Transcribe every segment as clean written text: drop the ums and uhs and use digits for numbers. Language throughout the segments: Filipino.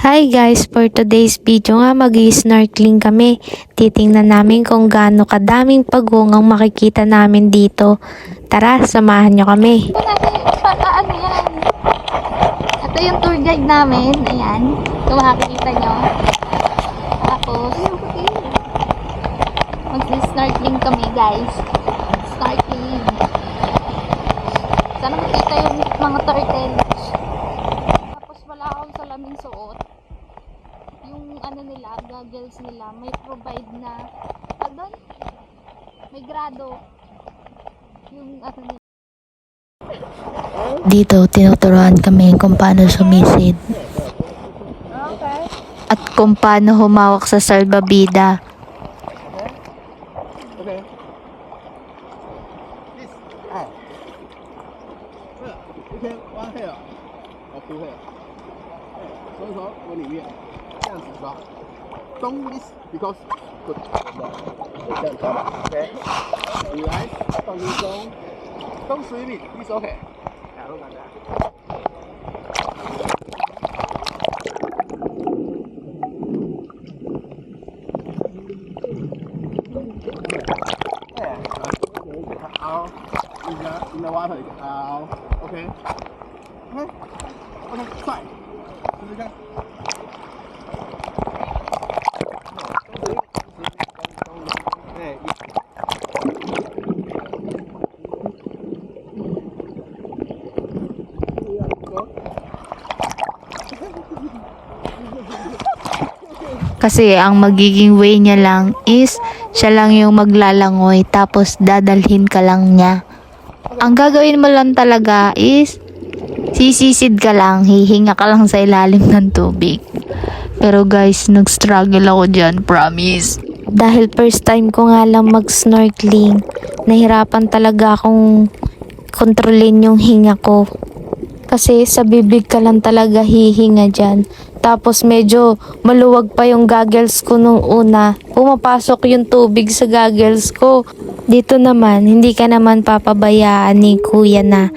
Hi guys, for today's video nga mag-snorkeling kami. Titingnan namin kung gaano kadaming pagong ang makikita namin dito. Tara, samahan nyo kami. Ano yan? Ito yung tour guide namin. Ayan. Kung makikita nyo. Tapos, mag-snorkeling kami guys. Snorkeling. Sana makita yung mga turtles. Tapos wala akong salaming suot. Yung ano nila, goggles nila, may provide na, doon? May grado. Yung ano nila. Dito, tinuturuan kami kung paano sumisid. At kung paano humawak sa salbabida. OK， this 啊，OK， 弯黑了，不会，所以说往里面这样子抓，Don't miss because good，这样抓吧 ，OK， 你来放轻松，Don't swim it，it's OK， 好，都简单。Out in the water out OK OK 快试试看Kasi ang magiging way niya lang is siya lang yung maglalangoy tapos dadalhin ka lang niya. Ang gagawin mo lang talaga is sisisid ka lang, hihinga ka lang sa ilalim ng tubig. Pero guys, nag-struggle ako dyan, promise. Dahil first time ko nga lang mag-snorkeling, nahirapan talaga akong kontrolin yung hinga ko. Kasi sa bibig ka lang talaga hihinga dyan. Tapos medyo maluwag pa yung goggles ko nung una. Pumapasok yung tubig sa goggles ko. Dito naman, hindi ka naman papabayaan ni kuya na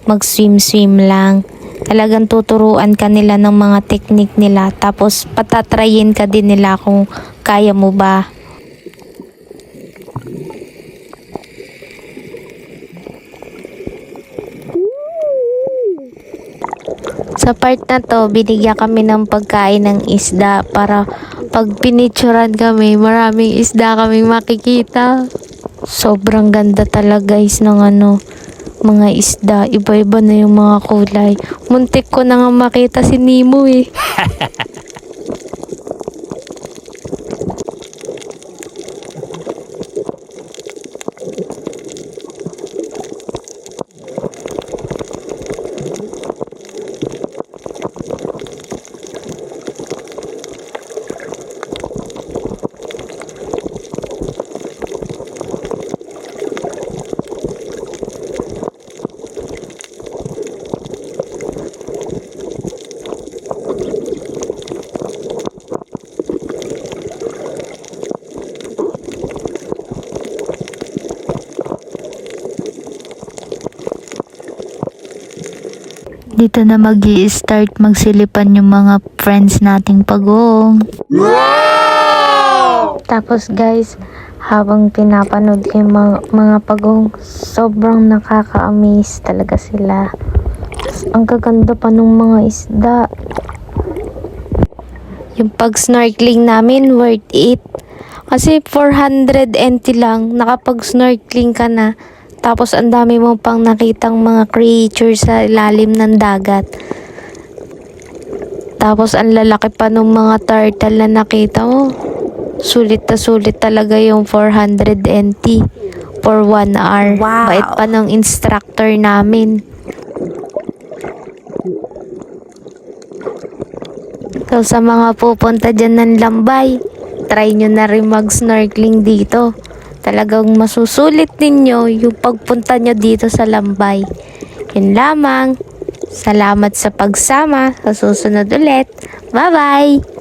mag-swim-swim lang. Talagang tuturuan ka nila ng mga technique nila. Tapos patatrayin ka din nila kung kaya mo ba. Sa part na to, binigyan kami ng pagkain ng isda para pag pinicturan kami, maraming isda kaming makikita. Sobrang ganda talaga guys ng mga isda. Iba-iba na yung mga kulay. Muntik ko na nga makita si Nemo eh. Dito na mag-i-start magsilipan yung mga friends nating pagong. Wow! Tapos guys, habang pinapanood ko yung mga pagong, sobrang nakaka-amaze talaga sila. Ang gaganda pa ng mga isda. Yung pag-snorkeling namin, worth it. Kasi 400 NT lang, nakapag-snorkeling ka na. Tapos ang dami mo pang nakitang mga creature sa ilalim ng dagat. Tapos ang lalaki pa ng mga turtle na nakita mo. Sulit na sulit talaga yung 400 NT for 1 hour. Wow. Bait pa ng instructor namin. So sa mga pupunta dyan ng Lambay, try nyo na rin mag-snorkeling dito. Talagang masusulit ninyo yung pagpunta nyo dito sa Lambay. Yun lamang. Salamat sa pagsama. Sa susunod ulit. Bye-bye!